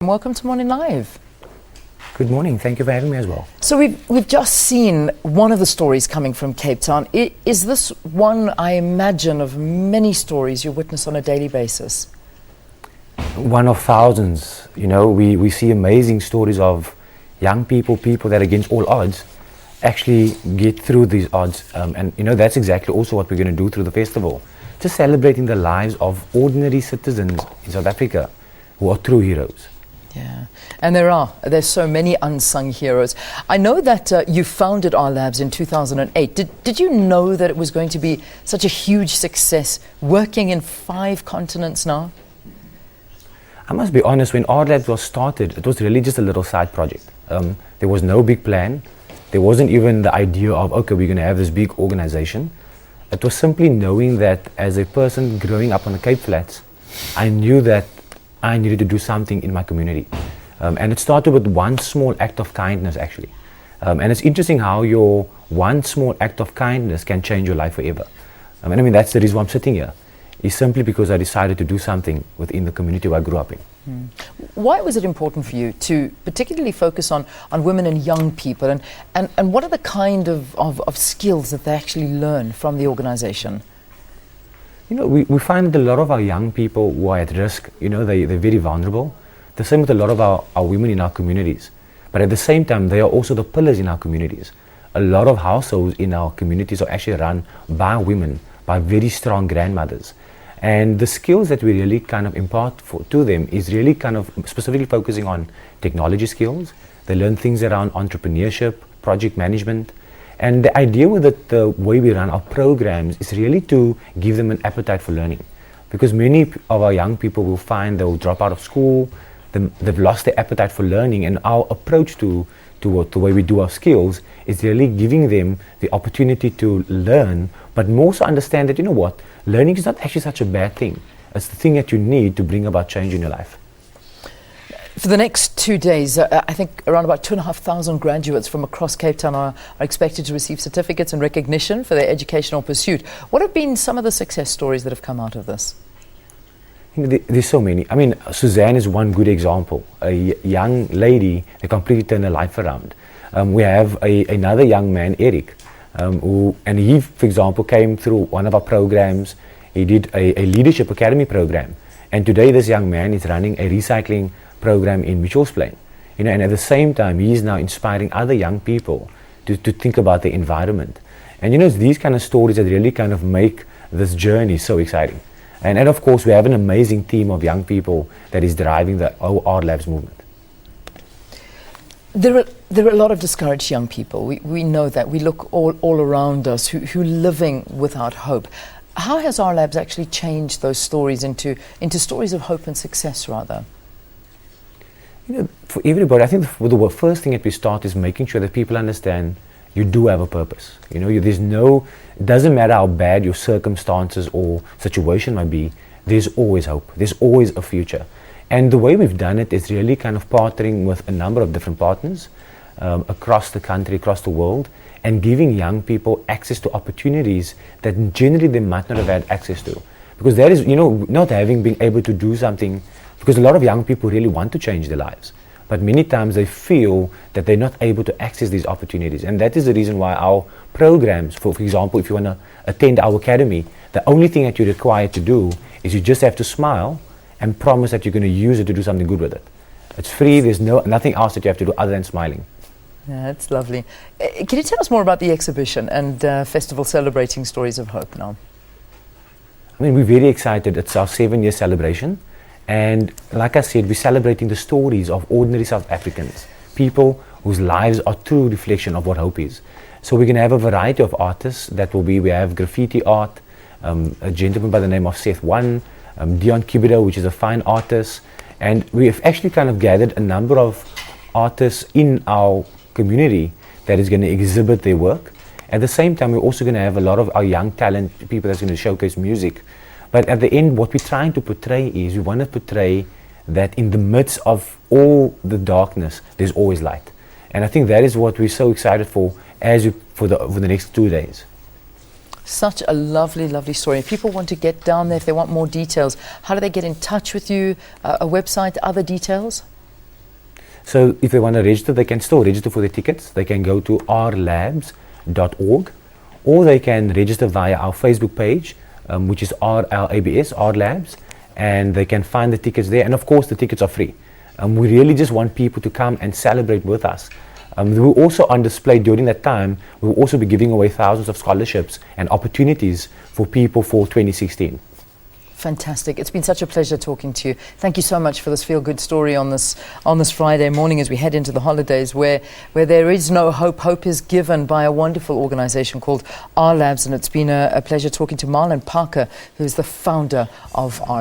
Welcome to Morning Live. Good morning. Thank you for having me as well. So we've just seen one of the stories coming from Cape Town. Is this one, I imagine, of many stories you witness on a daily basis? One of thousands. You know, we see amazing stories of young people that against all odds actually get through these odds. And you know, that's exactly also what we're going to do through the festival. Just celebrating the lives of ordinary citizens in South Africa who are true heroes. Yeah, and there's so many unsung heroes. I know that you founded Rlabs in 2008. Did you know that it was going to be such a huge success, working in 5 continents now? I must be honest, when Rlabs was started, it was really just a little side project. There was no big plan. There wasn't even the idea of, okay, we're going to have this big organization. It was simply knowing that as a person growing up on the Cape Flats, I knew that I needed to do something in my community. And it started with one small act of kindness, actually. And it's interesting how your one small act of kindness can change your life forever. I mean, that's the reason why I'm sitting here. It's simply because I decided to do something within the community where I grew up in. Why was it important for you to particularly focus on women and young people? And what are the kind of skills that they actually learn from the organization? You know, we find that a lot of our young people who are at risk, you know, they're very vulnerable. The same with a lot of our women in our communities. But at the same time, they are also the pillars in our communities. A lot of households in our communities are actually run by women, by very strong grandmothers. And the skills that we really kind of impart to them is really kind of specifically focusing on technology skills. They learn things around entrepreneurship, project management. And the idea with it, the way we run our programs is really to give them an appetite for learning. Because many of our young people will find they'll drop out of school, they've lost their appetite for learning, and our approach to the way we do our skills is really giving them the opportunity to learn, but more so understand that, you know what, learning is not actually such a bad thing. It's the thing that you need to bring about change in your life. For the next 2 days, I think around about 2,500 graduates from across Cape Town are expected to receive certificates and recognition for their educational pursuit. What have been some of the success stories that have come out of this? You know, there's so many. I mean, Suzanne is one good example. A young lady that completely turned her life around. We have another young man, Eric, he, for example, came through one of our programs. He did a leadership academy program. And today this young man is running a recycling program in Mitchell's Plain. You know, and at the same time, he is now inspiring other young people to think about the environment. And you know, it's these kind of stories that really kind of make this journey so exciting. And of course, we have an amazing team of young people that is driving the Rlabs movement. There are a lot of discouraged young people. We know that. We look all around us who are living without hope. How has Rlabs actually changed those stories into stories of hope and success, rather? You know, for everybody, I think the first thing that we start is making sure that people understand you do have a purpose. You know, it doesn't matter how bad your circumstances or situation might be, there's always hope. There's always a future. And the way we've done it is really kind of partnering with a number of different partners across the country, across the world, and giving young people access to opportunities that generally they might not have had access to. Because that is, you know, not being able to do something, because a lot of young people really want to change their lives. But many times they feel that they're not able to access these opportunities. And that is the reason why our programs, for example, if you want to attend our academy, the only thing that you're required to do is you just have to smile and promise that you're going to use it to do something good with it. It's free, there's nothing else that you have to do other than smiling. Yeah, that's lovely. Can you tell us more about the exhibition and festival celebrating stories of hope now? I mean, we're very excited. It's our 7-year celebration. And like I said, we're celebrating the stories of ordinary South Africans, people whose lives are true reflection of what hope is. So we're going to have a variety of artists that will be, we have graffiti art, a gentleman by the name of Seth One, Dion Kibido, which is a fine artist. And we have actually kind of gathered a number of artists in our community that is going to exhibit their work. At the same time, we're also going to have a lot of our young talent, people that's going to showcase music. But at the end, what we're trying to portray is, we want to portray that in the midst of all the darkness, there's always light. And I think that is what we're so excited for for the next 2 days. Such a lovely, lovely story. If people want to get down there, if they want more details, how do they get in touch with you? A website, other details? So if they want to register, they can still register for the tickets. They can go to rlabs.org, or they can register via our Facebook page, which is RLABS, Rlabs, and they can find the tickets there. And of course, the tickets are free. We really just want people to come and celebrate with us. We will also on display during that time, we will also be giving away thousands of scholarships and opportunities for people for 2016. Fantastic. It's been such a pleasure talking to you. Thank you so much for this feel-good story on this Friday morning as we head into the holidays where there is no hope. Hope is given by a wonderful organisation called Rlabs, and it's been a pleasure talking to Marlon Parker, who's the founder of Rlabs.